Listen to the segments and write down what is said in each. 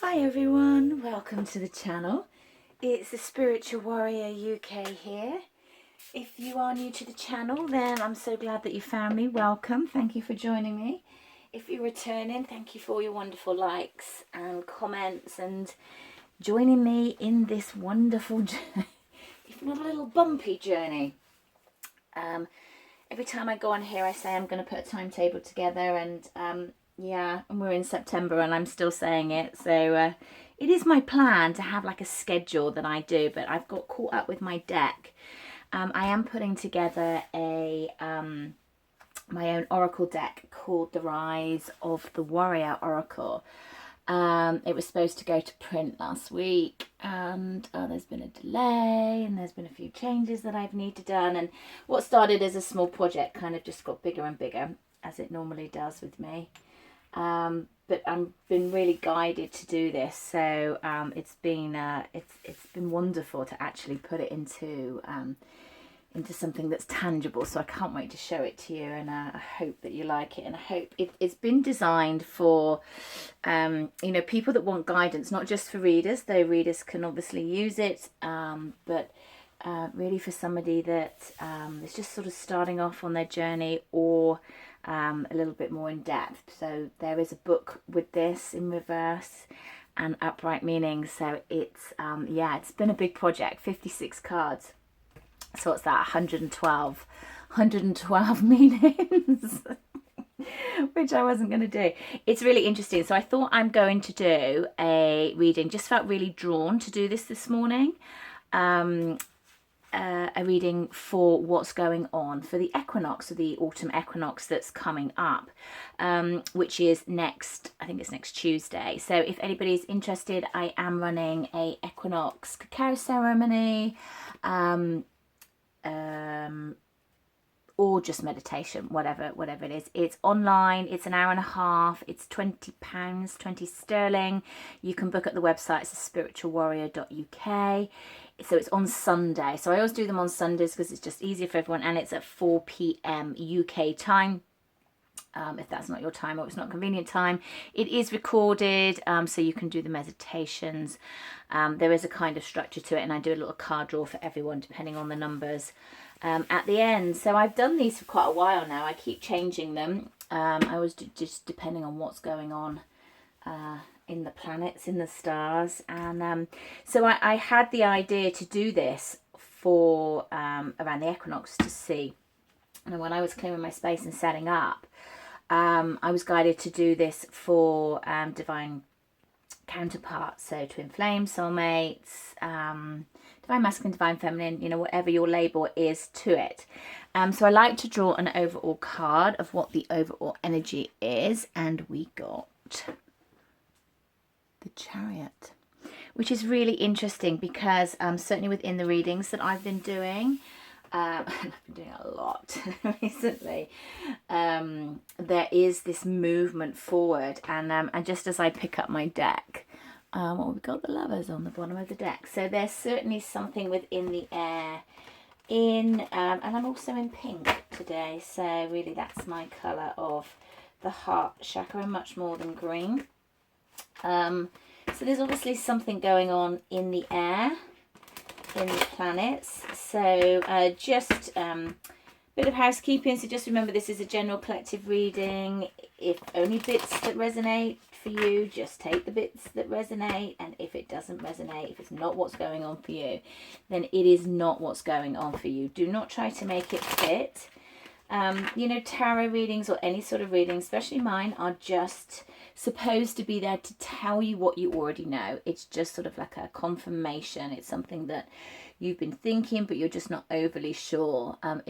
Hi everyone, welcome to the channel. It's the Spiritual Warrior UK here. If you are new to the channel, then I'm so glad that you found me. Welcome, thank you for joining me. If you're returning, thank you for all your wonderful likes and comments and joining me in this wonderful journey, if not a little bumpy journey. Every time I go on here I say I'm going to put a timetable together, and yeah, and we're in September and I'm still saying it. So it is my plan to have like a schedule that I do, but I've got caught up with my deck. I am putting together a my own oracle deck called The Rise of the Warrior Oracle. It was supposed to go to print last week, and there's been a delay and there's been a few changes that I've needed done, and what started as a small project kind of just got bigger and bigger, as it normally does with me. But I've been really guided to do this, so it's been wonderful to actually put it into something that's tangible. So I can't wait to show it to you, and I hope that you like it, and I hope it's been designed for people that want guidance, not just for readers, though readers can obviously use it, but really for somebody that is just sort of starting off on their journey, or a little bit more in depth. So there is a book with this in reverse and upright meaning. So it's it's been a big project. 56 cards. So what's that? 112 meanings. Which I wasn't going to do. It's really interesting. So I thought I'm going to do a reading. Just felt really drawn to do this morning. A reading for what's going on for the equinox, or the autumn equinox that's coming up, which is next, I think it's next Tuesday. So if anybody's interested, I am running a equinox cacao ceremony, or just meditation, whatever it is. It's online, it's an hour and a half, it's £20, 20 sterling. You can book at the website, it's spiritualwarrior.uk. So it's on Sunday. So I always do them on Sundays because it's just easier for everyone, and it's at 4 p.m. UK time. If that's not your time, or it's not convenient time. It is recorded, so you can do the meditations. There is a kind of structure to it, and I do a little card draw for everyone depending on the numbers at the end. So I've done these for quite a while now. I keep changing them. I was just depending on what's going on in the planets, in the stars, and so I had the idea to do this for around the equinox to see. And when I was clearing my space and setting up, I was guided to do this for divine counterparts, so twin flame, soulmates, divine masculine, divine feminine, whatever your label is to it. So I like to draw an overall card of what the overall energy is, and we got the Chariot, which is really interesting because certainly within the readings that I've been doing, and I've been doing a lot recently, there is this movement forward, and just as I pick up my deck, we've got the Lovers on the bottom of the deck, so there's certainly something within the air and I'm also in pink today, so really that's my colour of the heart chakra, much more than green. So there's obviously something going on in the air, in the planets. So just bit of housekeeping. So just remember, this is a general collective reading. If only bits that resonate for you, just take the bits that resonate. And if it doesn't resonate, if it's not what's going on for you, then it is not what's going on for you. Do not try to make it fit. Tarot readings or any sort of reading, especially mine, are just supposed to be there to tell you what you already know. It's just sort of like a confirmation. It's something that you've been thinking, but you're just not overly sure. Or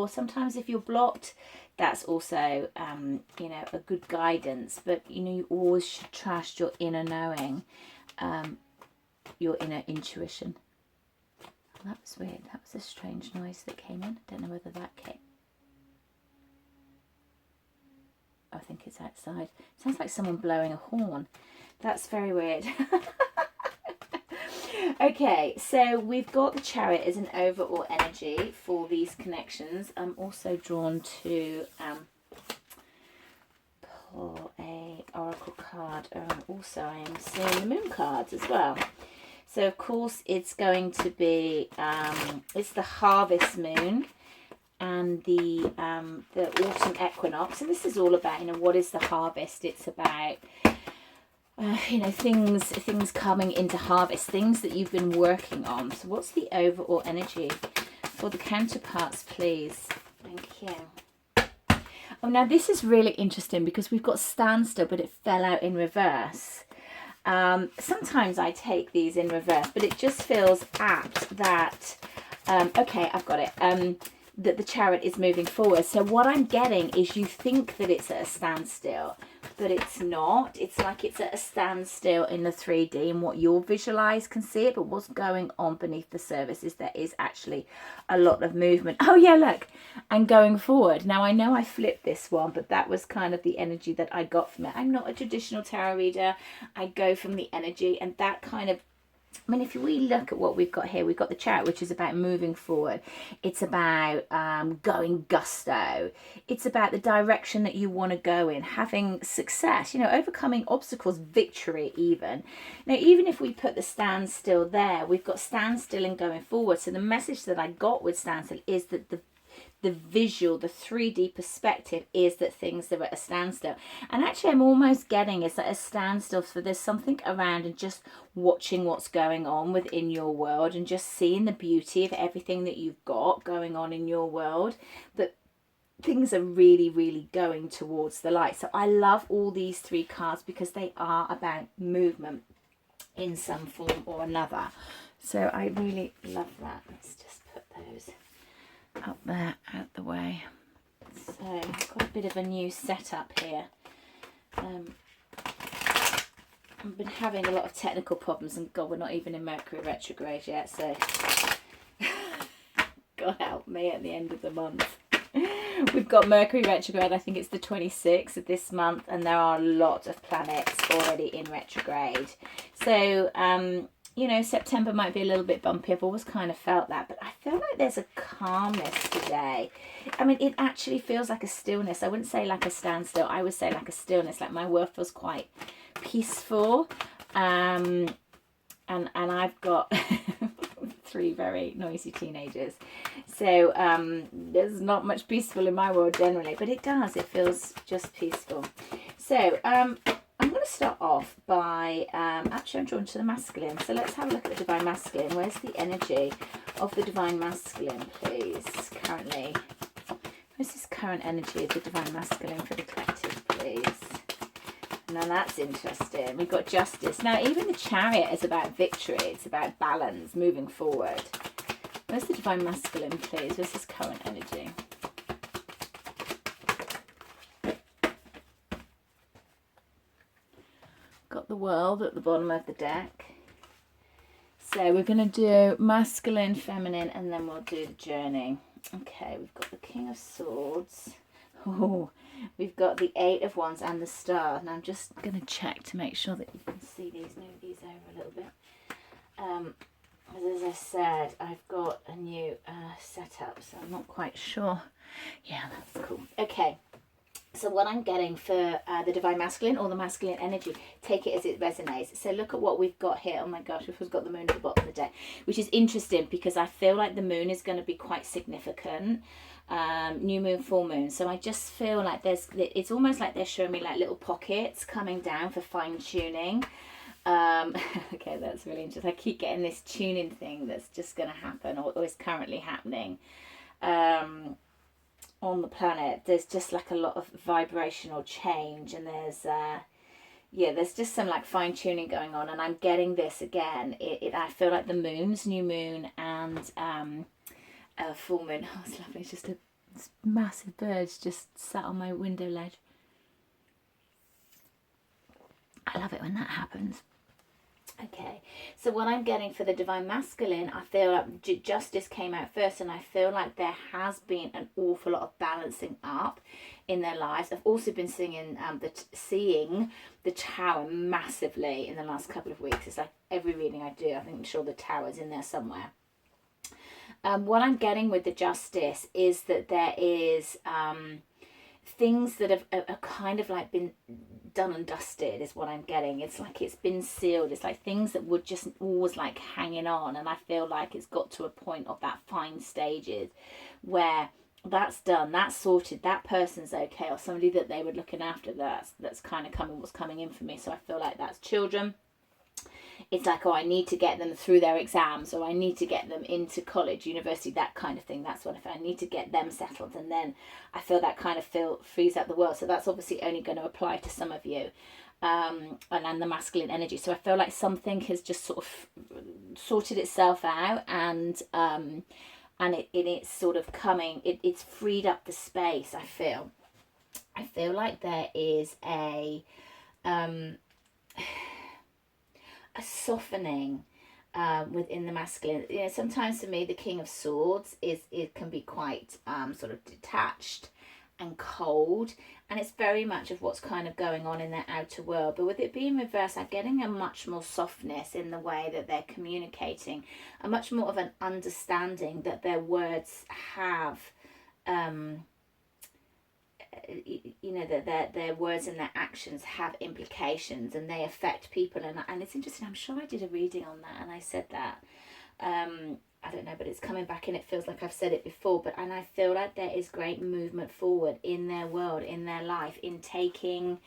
sometimes if you're blocked, that's also, a good guidance. But, you always should trust your inner knowing, your inner intuition. That was weird. That was a strange noise that came in. I don't know whether that came. I think it's outside. It sounds like someone blowing a horn. That's very weird. Okay, so we've got the Chariot as an overall energy for these connections. I'm also drawn to pull a oracle card. Also, I am seeing the moon cards as well. So, of course, it's going to be, it's the harvest moon and the autumn equinox. And this is all about, what is the harvest? It's about, things coming into harvest, things that you've been working on. So what's the overall energy for the counterparts, please? Thank you. Oh, now this is really interesting because we've got standstill, but it fell out in reverse. Sometimes I take these in reverse, but it just feels apt that, okay, I've got it, that the chariot is moving forward. So what I'm getting is you think that it's at a standstill, but it's not. It's like it's at a standstill in the 3D, and what you'll visualize can see it, but what's going on beneath the surface is there is actually a lot of movement. Oh yeah, look, and going forward. Now I know I flipped this one, but that was kind of the energy that I got from it. I'm not a traditional tarot reader. I go from the energy, and that kind of, if we look at what we've got here, we've got the chariot, which is about moving forward. It's about going gusto. It's about the direction that you want to go in, having success, overcoming obstacles, victory even. Now, even if we put the standstill there, we've got standstill and going forward. So the message that I got with standstill is that the visual, the 3D perspective is that things are at a standstill. And actually I'm almost getting is that a standstill, so there's something around and just watching what's going on within your world and just seeing the beauty of everything that you've got going on in your world. But things are really, really going towards the light. So I love all these three cards because they are about movement in some form or another. So I really love that. Let's just put those up there, out the way. So I've got a bit of a new setup here. I've been having a lot of technical problems, and God, we're not even in Mercury Retrograde yet, so God help me at the end of the month. We've got Mercury Retrograde, I think it's the 26th of this month, and there are a lot of planets already in retrograde. So September might be a little bit bumpy. I've always kind of felt that, but I feel like there's a calmness today. It actually feels like a stillness. I wouldn't say like a standstill. I would say like a stillness. Like my world feels quite peaceful. And I've got 3 very noisy teenagers. So there's not much peaceful in my world generally, but it does. It feels just peaceful. So I'm going to start off by, actually I'm drawn to the masculine. So let's have a look at the divine masculine. Where's the energy of the divine masculine, please, currently? Where's this current energy of the divine masculine for the collective, please? Now that's interesting. We've got justice. Now even the chariot is about victory. It's about balance, moving forward. Where's the divine masculine, please? Where's this current energy? Got the world at the bottom of the deck. So we're going to do masculine, feminine, and then we'll do the journey. Okay, we've got the King of Swords. Oh, we've got the 8 of Wands and the Star. Now I'm just going to check to make sure that you can see these, move these over a little bit. As I said, I've got a new setup, so I'm not quite sure. Yeah, that's cool. Okay. So what I'm getting for the divine masculine or the masculine energy, take it as it resonates. So look at what we've got here. Oh my gosh, we've got the moon at the bottom of the deck, which is interesting because I feel like the moon is going to be quite significant. New moon, full moon. So I just feel like it's almost like they're showing me like little pockets coming down for fine tuning. Okay, that's really interesting. I keep getting this tuning thing that's just going to happen or is currently happening. On the planet, there's just like a lot of vibrational change, and there's just some like fine tuning going on, and I'm getting this again. I feel like the moons, new moon and full moon. Oh, it's lovely. It's just a massive birds just sat on my window ledge. I love it when that happens. Okay, so what I'm getting for the divine masculine, I feel like justice came out first, and I feel like there has been an awful lot of balancing up in their lives. I've also been seeing the Tower massively in the last couple of weeks. It's like every reading I do, I think I'm sure the Tower's in there somewhere. What I'm getting with the justice is that there is things that have kind of like been done and dusted is what I'm getting. It's like it's been sealed. It's like things that were just always like hanging on, and I feel like it's got to a point of that fine stages where that's done, that's sorted, that person's okay, or somebody that they were looking after that's kind of what's coming in for me. So I feel like that's children. It's like, oh, I need to get them through their exams, or I need to get them into college, university, that kind of thing. That's what I need to get them settled, and then I feel that kind of frees up the world. So that's obviously only going to apply to some of you, and the masculine energy. So I feel like something has just sort of sorted itself out, and it's sort of coming. It's freed up the space. I feel like there is a softening within the masculine. You know, sometimes for me the King of Swords it can be quite sort of detached and cold, and it's very much of what's kind of going on in their outer world. But with it being reversed, I'm getting a much more softness in the way that they're communicating, a much more of an understanding that their words have you know, that their words and their actions have implications, and they affect people. And it's interesting, I'm sure I did a reading on that and I said that, I don't know, but it's coming back, and it feels like I've said it before, and I feel like there is great movement forward in their world, in their life, in taking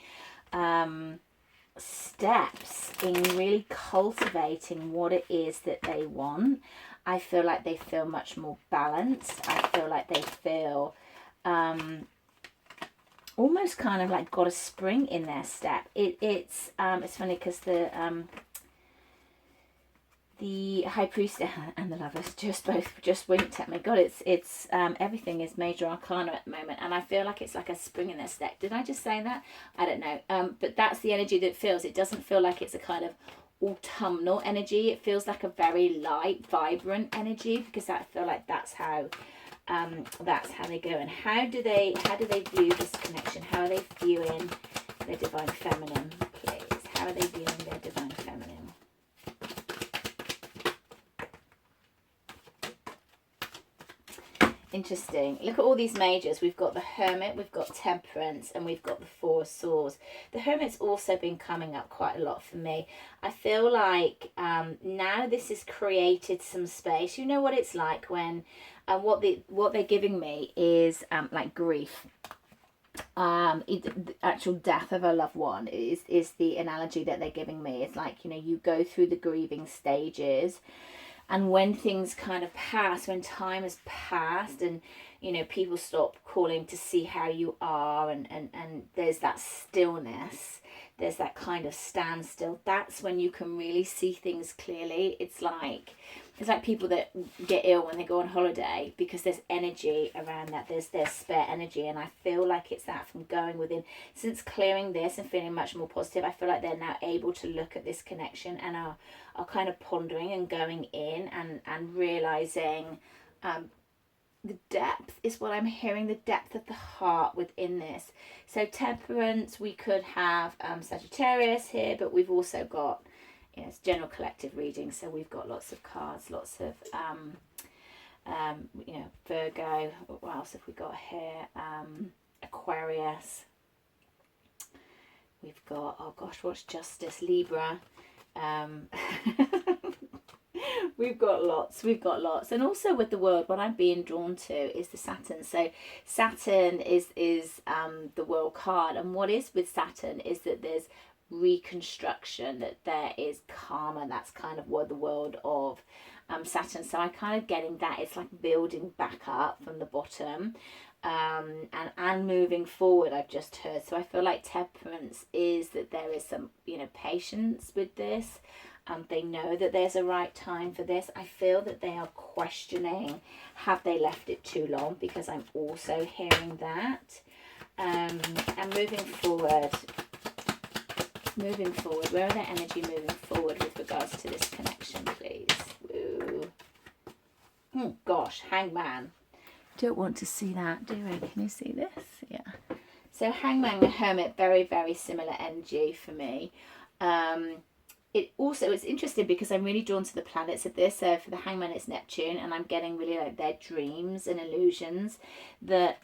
steps in really cultivating what it is that they want. I feel like they feel much more balanced. I feel like they feel almost kind of like got a spring in their step. It's funny because the High Priestess and the Lovers just winked at me. God, it's everything is major arcana at the moment, and I feel like it's like a spring in their step. Did I just say that? I don't know. But that's the energy that it feels. It doesn't feel like it's a kind of autumnal energy. It feels like a very light, vibrant energy, because I feel like that's how they go. And how do they view this connection? How are they viewing their divine feminine, please? How are they viewing their divine feminine? Interesting. Look at all these majors. We've got the Hermit, we've got Temperance, and we've got the Four of Swords. The Hermit's also been coming up quite a lot for me. I feel like now this has created some space. You know what it's like when what they're giving me is like grief. The actual death of a loved one is the analogy that they're giving me. It's like, you know, you go through the grieving stages, and when things kind of pass, when time has passed, and, you know, people stop calling to see how you are, and there's that stillness, there's that kind of standstill, that's when you can really see things clearly. It's like people that get ill when they go on holiday, because there's energy around that, there's spare energy. And I feel like it's that from going within, since clearing this and feeling much more positive, I feel like they're now able to look at this connection and are kind of pondering and going in and realizing the depth is what I'm hearing, the depth of the heart within this. So Temperance, we could have Sagittarius here, but we've also got, you know, it's general collective reading, so we've got lots of cards, lots of you know, Virgo. What else have we got here? Aquarius. We've got, oh gosh, what's Justice? Libra. We've got lots. And also with the world, what I'm being drawn to is the Saturn. So Saturn is the world card, and what is with Saturn is that there's reconstruction, that there is karma. That's kind of what the world of Saturn. So I kind of getting that it's like building back up from the bottom, and moving forward, I've just heard. So I feel like Temperance is that there is some, you know, patience with this. They know that there's a right time for this. I feel that they are questioning, have they left it too long? Because I'm also hearing that. And moving forward, where are their energy moving forward with regards to this connection, please? Woo. Oh gosh, Hangman. Don't want to see that, do I? Can you see this? Yeah. So Hangman and Hermit, very, very similar energy for me. it's interesting because I'm really drawn to the planets of this. So for the Hangman, it's Neptune, and I'm getting really like their dreams and illusions. That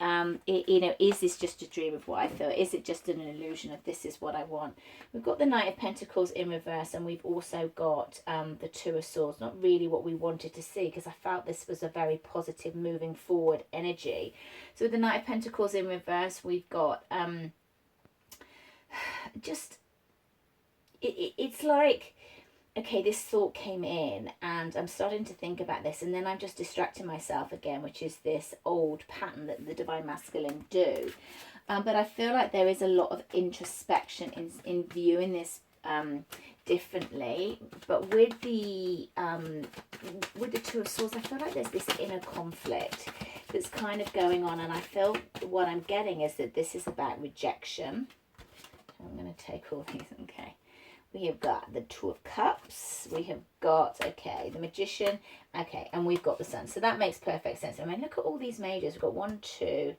is this just a dream of what I feel? Is it just an illusion of this is what I want? We've got the Knight of Pentacles in reverse, and we've also got the Two of Swords. Not really what we wanted to see, because I felt this was a very positive, moving forward energy. So with the Knight of Pentacles in reverse, we've got it's like, okay, this thought came in and I'm starting to think about this, and then I'm just distracting myself again, which is this old pattern that the Divine Masculine do. But I feel like there is a lot of introspection in viewing this differently. But with the Two of Swords, I feel like there's this inner conflict that's kind of going on, and I feel what I'm getting is that this is about rejection. I'm going to take all these, okay. We have got the Two of Cups. We have got, okay, the Magician. Okay, and we've got the Sun. So that makes perfect sense. I mean, look at all these majors. We've got 1, 2,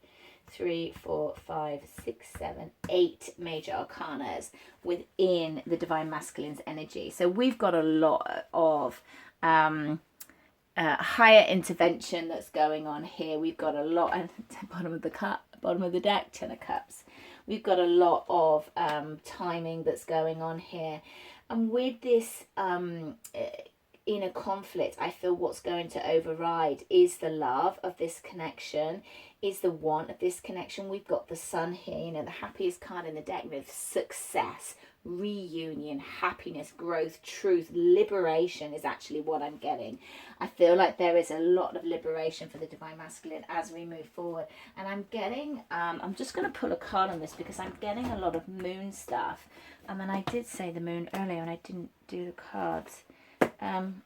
3, 4, 5, 6, 7, 8 major arcanas within the Divine Masculine's energy. So we've got a lot of higher intervention that's going on here. We've got a lot at the bottom of the deck, 10 of Cups. We've got a lot of timing that's going on here. And with this inner conflict, I feel what's going to override is the love of this connection, is the want of this connection. We've got the Sun here, you know, the happiest card in the deck, with success, reunion, happiness, growth, truth, liberation is actually what I'm getting. I feel like there is a lot of liberation for the Divine Masculine as we move forward. And I'm getting, I'm just going to pull a card on this because I'm getting a lot of moon stuff. And then I did say the moon earlier and I didn't do the cards. I'm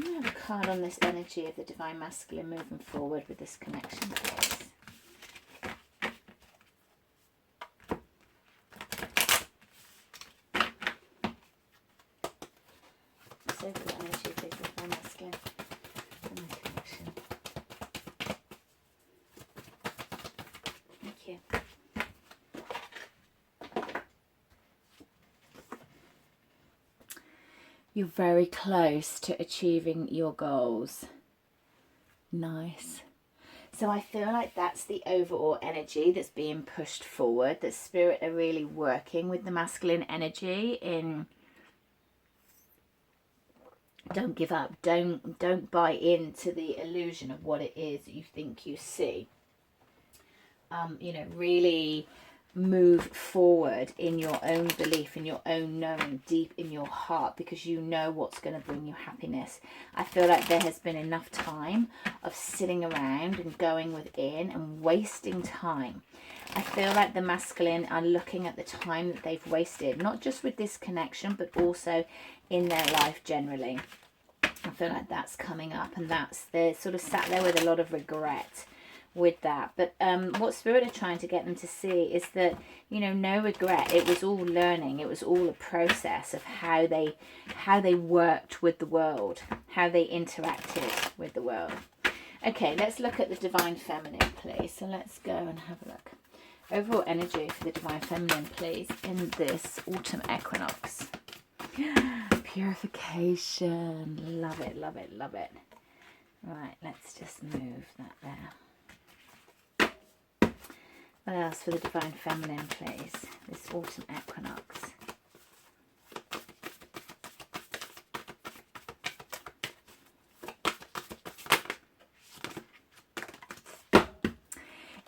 going to have a card on this energy of the Divine Masculine moving forward with this connection, please. So the energy of the Divine Masculine and the connection. Thank you. You're very close to achieving your goals. Nice. So I feel like that's the overall energy that's being pushed forward. That Spirit are really working with the masculine energy in don't give up. Don't buy into the illusion of what it is that you think you see. You know, really move forward in your own belief, in your own knowing, deep in your heart, because you know what's going to bring you happiness. I feel like there has been enough time of sitting around and going within and wasting time. I feel like the masculine are looking at the time that they've wasted, not just with this connection, but also in their life generally. I feel like that's coming up, and they're sort of sat there with a lot of regret with that. But what Spirit are trying to get them to see is that, you know, no regret. It was all learning. It was all a process of how they worked with the world, how they interacted with the world. Okay, let's look at the Divine Feminine, please. So let's go and have a look. Overall energy for the Divine Feminine, please, in this autumn equinox. Purification. Love it, love it, love it. Right, let's just move that there. What else for the Divine Feminine, please? This autumn equinox.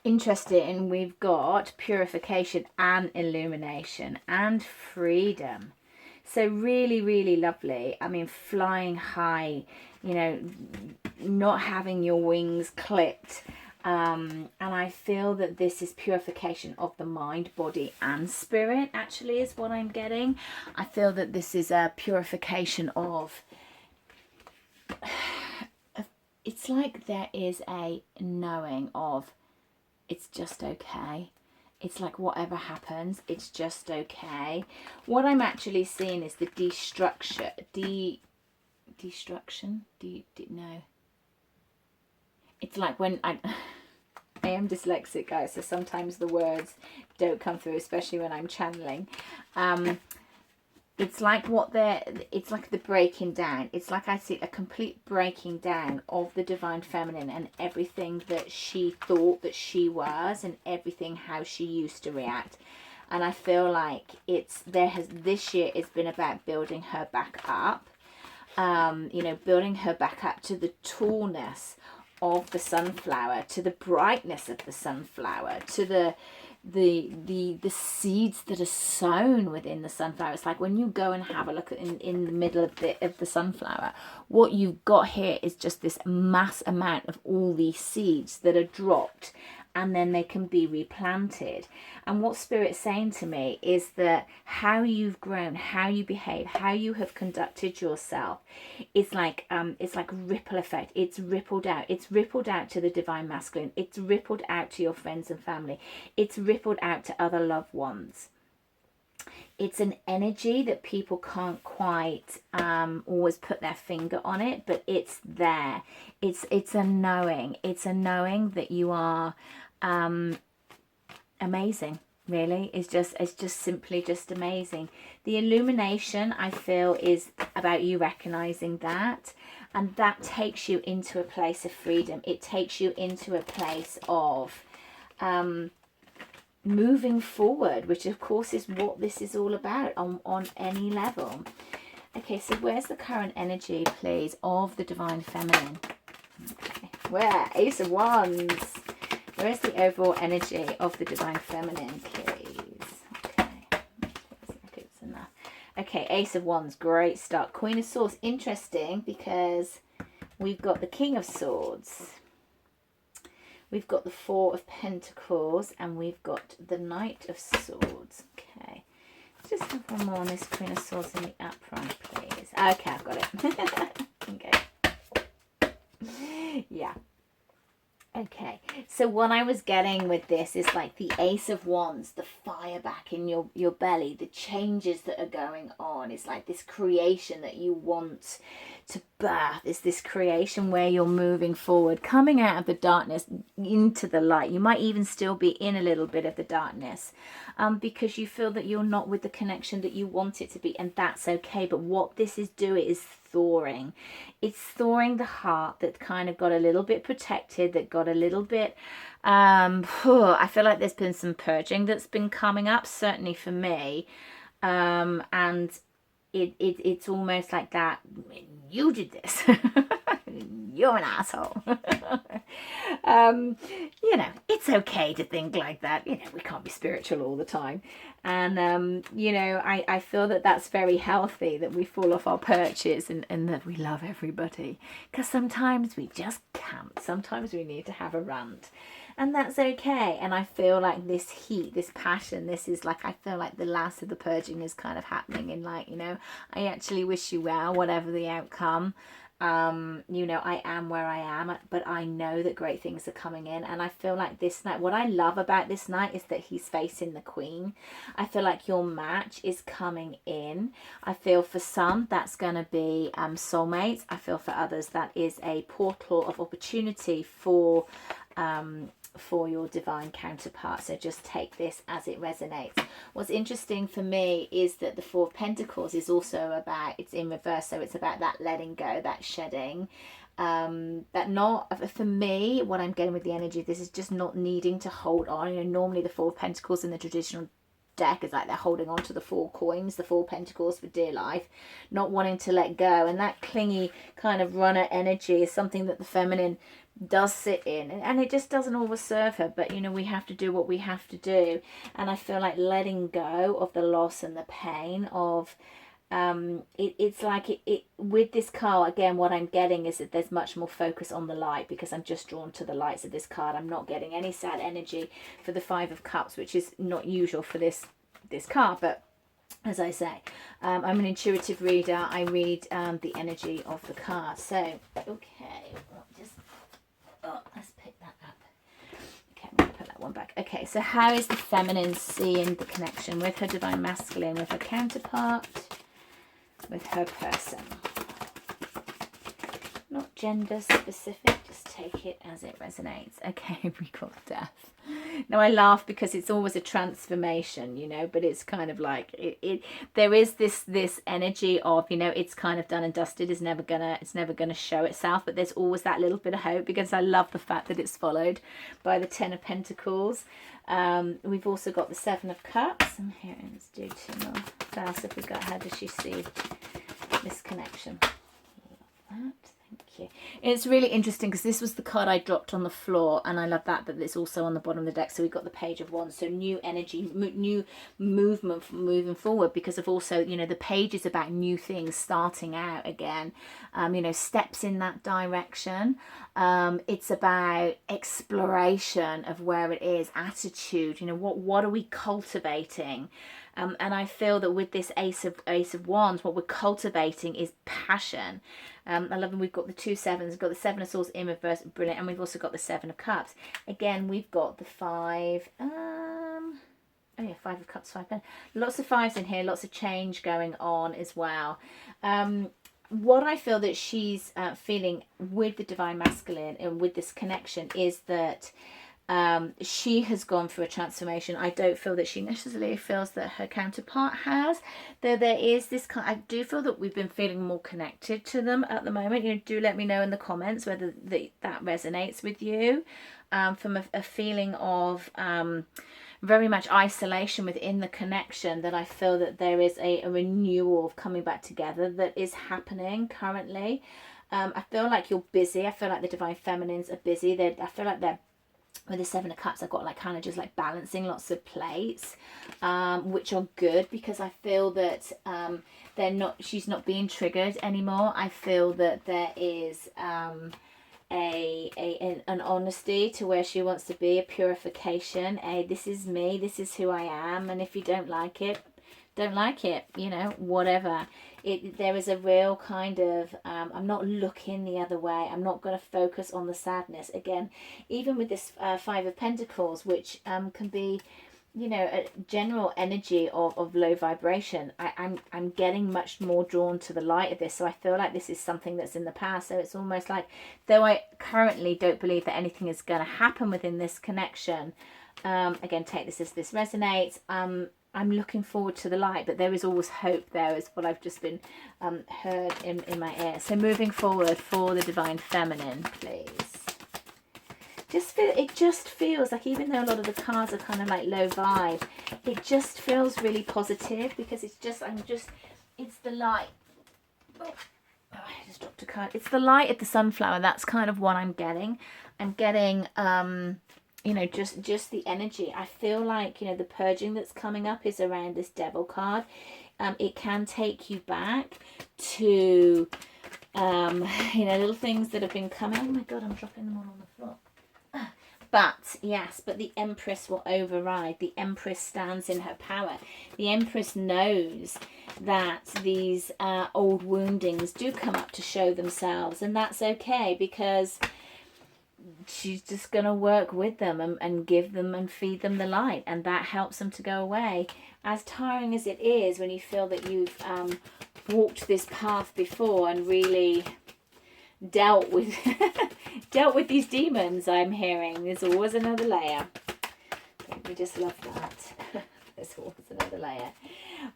Interesting, we've got purification and illumination and freedom. So really, really lovely. I mean, flying high, you know, not having your wings clipped. And I feel that this is purification of the mind, body and spirit, actually, is what I'm getting. I feel that this is a purification of, it's like there is a knowing of it's just okay. It's like whatever happens, it's just okay. What I'm actually seeing is the destruction. No. It's like when am dyslexic, guys, so sometimes the words don't come through, especially when I'm channeling. It's like it's like the breaking down. It's like I see a complete breaking down of the divine feminine and everything that she thought that she was and everything how she used to react. And I feel like this year it's been about building her back up. You know, building her back up to the tallness of the sunflower, to the brightness of the sunflower, to the seeds that are sown within the sunflower. It's like when you go and have a look in the middle of the sunflower, what you've got here is just this mass amount of all these seeds that are dropped, and then they can be replanted. And what Spirit's saying to me is that how you've grown, how you behave, how you have conducted yourself, it's like ripple effect. It's rippled out. It's rippled out to the divine masculine. It's rippled out to your friends and family. It's rippled out to other loved ones. It's an energy that people can't quite always put their finger on it, but it's there. It's a knowing. It's a knowing that you are amazing. Really, it's just simply just amazing. The illumination, I feel, is about you recognizing that, and that takes you into a place of freedom. It takes you into a place of moving forward, which of course is what this is all about on any level. Okay, so where's the current energy, please, of the divine feminine? Okay, where? Ace of Wands. Where's the overall energy of the divine feminine, please? Okay, it's enough. Okay, Ace of Wands, great start. Queen of Swords, interesting because we've got the King of Swords. We've got the Four of Pentacles, and we've got the Knight of Swords. Okay, let's just have one more on this Queen of Swords in the upright, please. Okay, I've got it. Okay. Yeah. Okay, so what I was getting with this is like the Ace of Wands, the fire back in your belly, the changes that are going on. It's like this creation that you want to birth. It's this creation where you're moving forward, coming out of the darkness into the light. You might even still be in a little bit of the darkness because you feel that you're not with the connection that you want it to be, and that's okay. But what this is doing is thawing. It's thawing the heart that kind of got a little bit protected, that got a little bit I feel like there's been some purging that's been coming up, certainly for me, and it's almost like that you did this. You're an asshole. You know, it's okay to think like that. You know, we can't be spiritual all the time. And, you know, I feel that that's very healthy, that we fall off our perches and that we love everybody. Because sometimes we just can't. Sometimes we need to have a rant. And that's okay. And I feel like this heat, this passion, this is like, I feel like the last of the purging is kind of happening. And like, you know, I actually wish you well, whatever the outcome. You know, I am where I am, but I know that great things are coming in. And I feel like this night, what I love about this night is that he's facing the Queen. I feel like your match is coming in. I feel for some that's going to be soulmates. I feel for others that is a portal of opportunity for your divine counterpart. So just take this as it resonates. What's interesting for me is that the Four of Pentacles is also about, it's in reverse, so it's about that letting go, that shedding, that not, for me, what I'm getting with the energy, this is just not needing to hold on. You know, normally the Four of Pentacles in the traditional deck is like they're holding on to the four coins, the Four Pentacles for dear life, not wanting to let go. And that clingy kind of runner energy is something that the feminine does sit in, and it just doesn't always serve her. But you know, we have to do what we have to do. And I feel like letting go of the loss and the pain of it's like it with this card again, what I'm getting is that there's much more focus on the light, because I'm just drawn to the lights of this card. I'm not getting any sad energy for the Five of Cups, which is not usual for this card. But as I say, I'm an intuitive reader. I read the energy of the card. So okay, let's pick that up. Okay, I'm going to put that one back. Okay, so how is the feminine seeing the connection with her divine masculine, with her counterpart, with her person? Not gender specific, just take it as it resonates. Okay, we got death. Now I laugh because it's always a transformation, you know, but it's kind of like there is this energy of, you know, it's kind of done and dusted, it's never gonna show itself, but there's always that little bit of hope, because I love the fact that it's followed by the 10 of Pentacles. We've also got the 7 of Cups, and here, let's do 2 more. First, if we got, how does she see this connection? Love that. Thank you. It's really interesting because this was the card I dropped on the floor, and I love that it's also on the bottom of the deck. So we've got the Page of Wands, so new energy, new movement moving forward, because of also, you know, the page is about new things starting out again, you know, steps in that direction. It's about exploration of where it is, attitude, you know, what are we cultivating? And I feel that with this Ace of Wands, what we're cultivating is passion. I love them. We've got the 2 sevens. We've got the 7 of Swords in reverse, brilliant, and we've also got the 7 of Cups. Again, we've got the 5. Oh yeah, 5 of Cups, 5 pen. Lots of 5s in here. Lots of change going on as well. What I feel that she's feeling with the Divine Masculine and with this connection is that she has gone through a transformation. I don't feel that she necessarily feels that her counterpart has, though there is this kind, I do feel that we've been feeling more connected to them at the moment. You know, do let me know in the comments whether that resonates with you, from a feeling of very much isolation within the connection, that I feel that there is a renewal of coming back together that is happening currently. I feel like you're busy. I feel like the Divine Feminines are busy. I feel like they're, with the 7 of Cups, I've got like kind of just like balancing lots of plates, which are good, because I feel that she's not being triggered anymore. I feel that there is an honesty to where she wants to be, a purification, this is me, this is who I am, and if you don't like it, don't like it, you know, whatever. There is a real kind of, I'm not looking the other way. I'm not going to focus on the sadness. Again, even with this 5 of Pentacles, which can be, you know, a general energy of low vibration, I'm getting much more drawn to the light of this. So I feel like this is something that's in the past. So it's almost like, though I currently don't believe that anything is going to happen within this connection, again, take this as this resonates, I'm looking forward to the light, but there is always hope there, is what I've just been heard in my ear. So moving forward for the Divine Feminine, please. It just feels like, even though a lot of the cards are kind of like low vibe, it just feels really positive, because it's the light. Oh, I just dropped a card. It's the light of the sunflower. That's kind of what I'm getting. I'm getting you know, just the energy. I feel like, you know, the purging that's coming up is around this Devil card. It can take you back to, you know, little things that have been coming. Oh my God, I'm dropping them all on the floor. But yes, but the Empress will override. The Empress stands in her power. The Empress knows that these old woundings do come up to show themselves, and that's okay, because she's just going to work with them and give them and feed them the light, and that helps them to go away. As tiring as it is when you feel that you've walked this path before and really dealt with these demons, I'm hearing there's always another layer. We just love that. There's always another layer.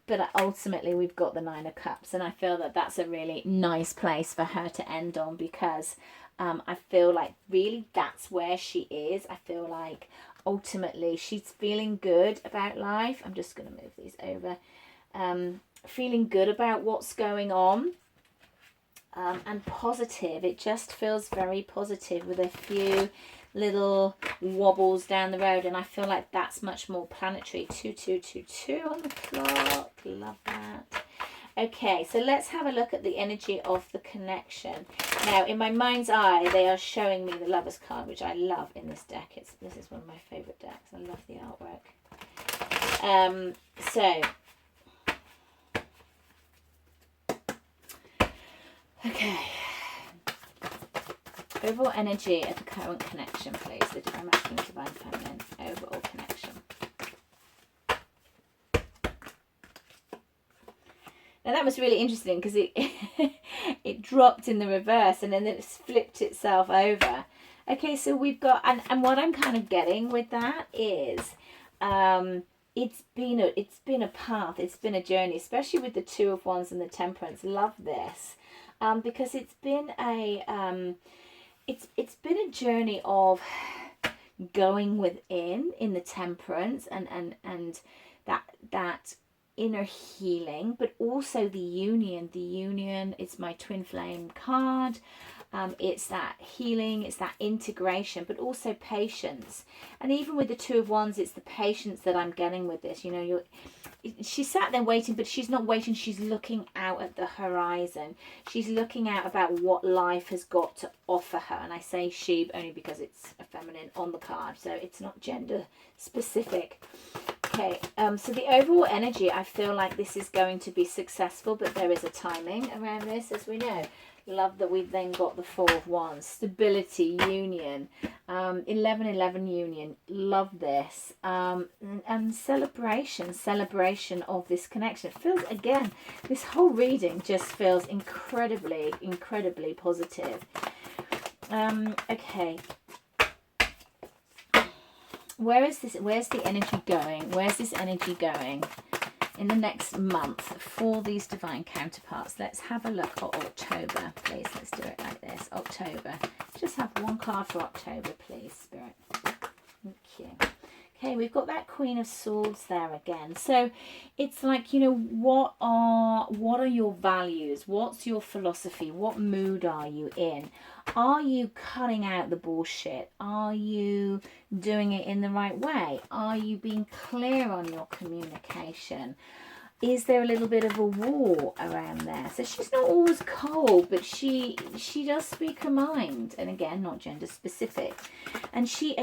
But ultimately we've got the 9 of Cups, and I feel that that's a really nice place for her to end on, because I feel like really that's where she is. I feel like ultimately she's feeling good about life. I'm just going to move these over. Feeling good about what's going on, and positive. It just feels very positive, with a few little wobbles down the road, and I feel like that's much more planetary. 2222 on the clock. Love that. Okay, so let's have a look at the energy of the connection. Now, in my mind's eye, they are showing me the Lover's card, which I love in this deck. This is one of my favourite decks. I love the artwork. Okay. Overall energy of the current connection, please. The Divine Masculine, Divine Feminine. Overall connection. Now that was really interesting, because it dropped in the reverse, and then it flipped itself over. Okay, so we've got, and what I'm kind of getting with that is, it's been a path, it's been a journey, especially with the Two of Wands and the Temperance. Love this, because it's been it's been a journey of going within in the Temperance and that inner healing, but also the union. It's my twin flame card. It's that healing, it's that integration, but also patience. And even with the Two of Wands, it's the patience that I'm getting with this. You know, she sat there waiting, but she's not waiting. She's looking out at the horizon. She's looking out about what life has got to offer her. And I say she only because it's a feminine on the card, so it's not gender specific. Okay, so the overall energy, I feel like this is going to be successful, but there is a timing around this, as we know. Love that we've then got the Four of Wands, stability, union, 11-11 union. Love this, and celebration of this connection. It feels, again, this whole reading just feels incredibly positive. Okay. Where's the energy going? Where's this energy going in the next month for these divine counterparts? Let's have a look at October, please. Let's do it like this. October. Just have one card for October, please, Spirit. Thank you. Okay, we've got that Queen of Swords there again. So it's like, you know, what are your values? What's your philosophy? What mood are you in? Are you cutting out the bullshit? Are you doing it in the right way? Are you being clear on your communication? Is there a little bit of a war around there? So she's not always cold, but she does speak her mind. And again, not gender specific. And she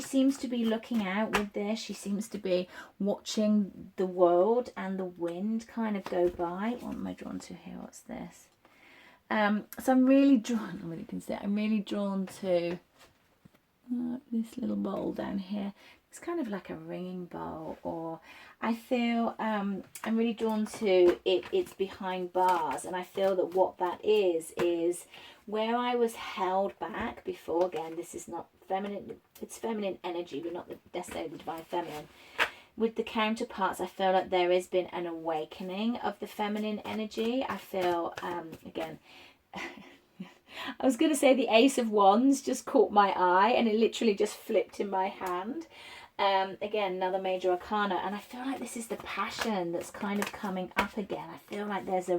seems to be looking out with this. She seems to be watching the world and the wind kind of go by. What am I drawn to here? What's this? So I'm really drawn, I'm really drawn to this little bowl down here. It's kind of like a ringing bowl, or I feel I'm really drawn to it. It's behind bars, and I feel that what that is where I was held back before. Again, this is not feminine, it's feminine energy, but not necessarily the divine feminine. With the counterparts, I feel like there has been an awakening of the feminine energy. I feel, again, I was going to say the Ace of Wands just caught my eye, and it literally just flipped in my hand. Again, another major arcana, and I feel like this is the passion that's kind of coming up again. I feel like there's a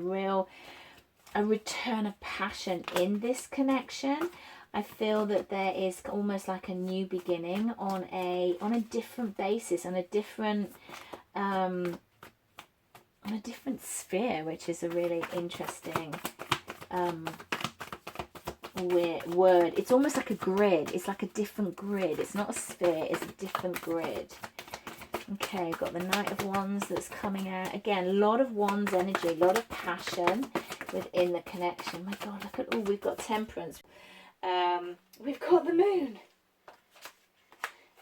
return of passion in this connection. I feel that there is almost like a new beginning on a different basis, on a different sphere, which is a really interesting word. It's almost like a grid. It's like a different grid. It's not a sphere, it's a different grid. Okay, got the Knight of Wands that's coming out. Again, a lot of Wands energy, a lot of passion within the connection. My God, look at all, we've got Temperance. We've got the Moon.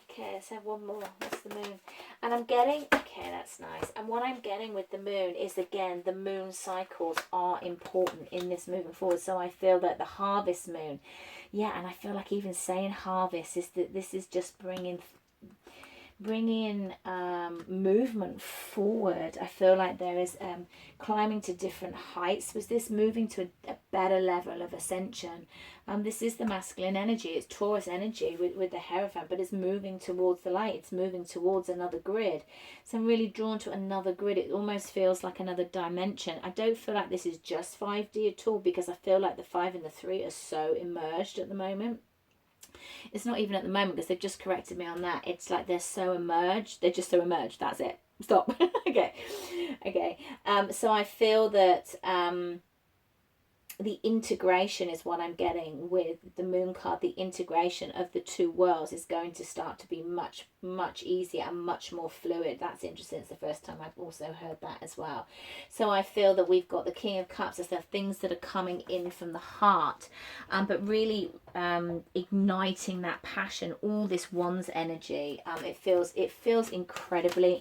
Okay, let's have one more. What's the Moon? And I'm getting, okay, that's nice. And what I'm getting with the Moon is, again, the moon cycles are important in this moving forward. So I feel that the harvest moon, yeah, and I feel like even saying harvest is that this is just bringing movement forward. I feel like there is climbing to different heights. Was this moving to a better level of ascension? This is the masculine energy. It's Taurus energy with the Hierophant, but it's moving towards the light. It's moving towards another grid. So I'm really drawn to another grid. It almost feels like another dimension. I don't feel like this is just 5D at all, because I feel like the 5 and the 3 are so immersed at the moment. It's not even at the moment, because they've just corrected me on that. It's like they're so emerged. They're just so emerged. That's it. Stop. Okay. So I feel that the integration is what I'm getting with the Moon card. The integration of the two worlds is going to start to be much easier and much more fluid. That's interesting. It's the first time I've also heard that as well. So I feel that we've got the King of Cups as the things that are coming in from the heart, but really igniting that passion, all this Wands energy. It feels incredibly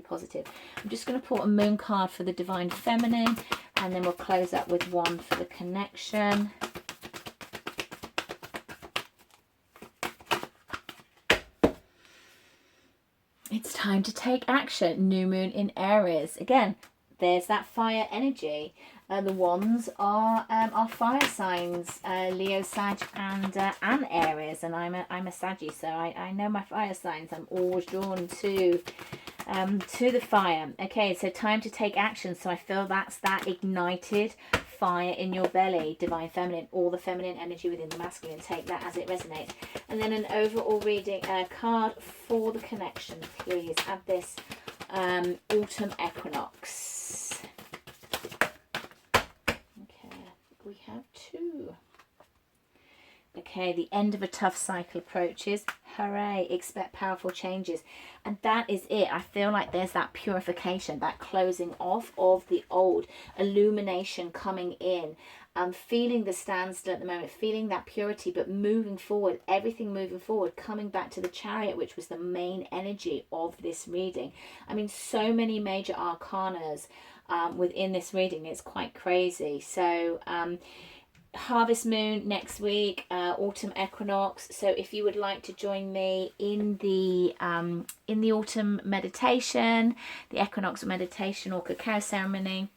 positive. I'm just going to pull a Moon card for the Divine Feminine, and then we'll close up with one for the connection. It's time to take action. New moon in Aries. Again, there's that fire energy. The wands are fire signs, Leo, Sag, and Aries, and I'm a Saggy, so I know my fire signs. I'm always drawn to the fire. Okay, so time to take action. So I feel that's that ignited fire in your belly, divine feminine, all the feminine energy within the masculine. Take that as it resonates. And then an overall reading card for the connection, please. Add this autumn equinox. Okay, we have 2. Okay, the end of a tough cycle approaches. Hooray, expect powerful changes. And that is it. I feel like there's that purification, that closing off of the old, illumination coming in. Feeling the standstill at the moment, feeling that purity, but moving forward, everything moving forward, coming back to the Chariot, which was the main energy of this reading. I mean, so many major arcanas within this reading. It's quite crazy. So, harvest moon next week, autumn equinox. So if you would like to join me in the autumn meditation, the equinox meditation or cacao ceremony,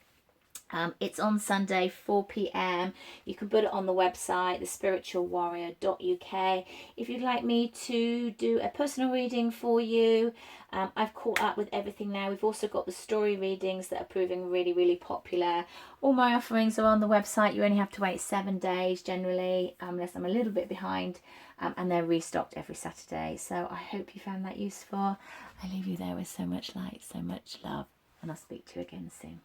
it's on Sunday, 4 p.m. You can put it on the website, thespiritualwarrior.uk. If you'd like me to do a personal reading for you, I've caught up with everything now. We've also got the story readings that are proving really, really popular. All my offerings are on the website. You only have to wait 7 days generally, unless I'm a little bit behind, and they're restocked every Saturday. So I hope you found that useful. I leave you there with so much light, so much love, and I'll speak to you again soon.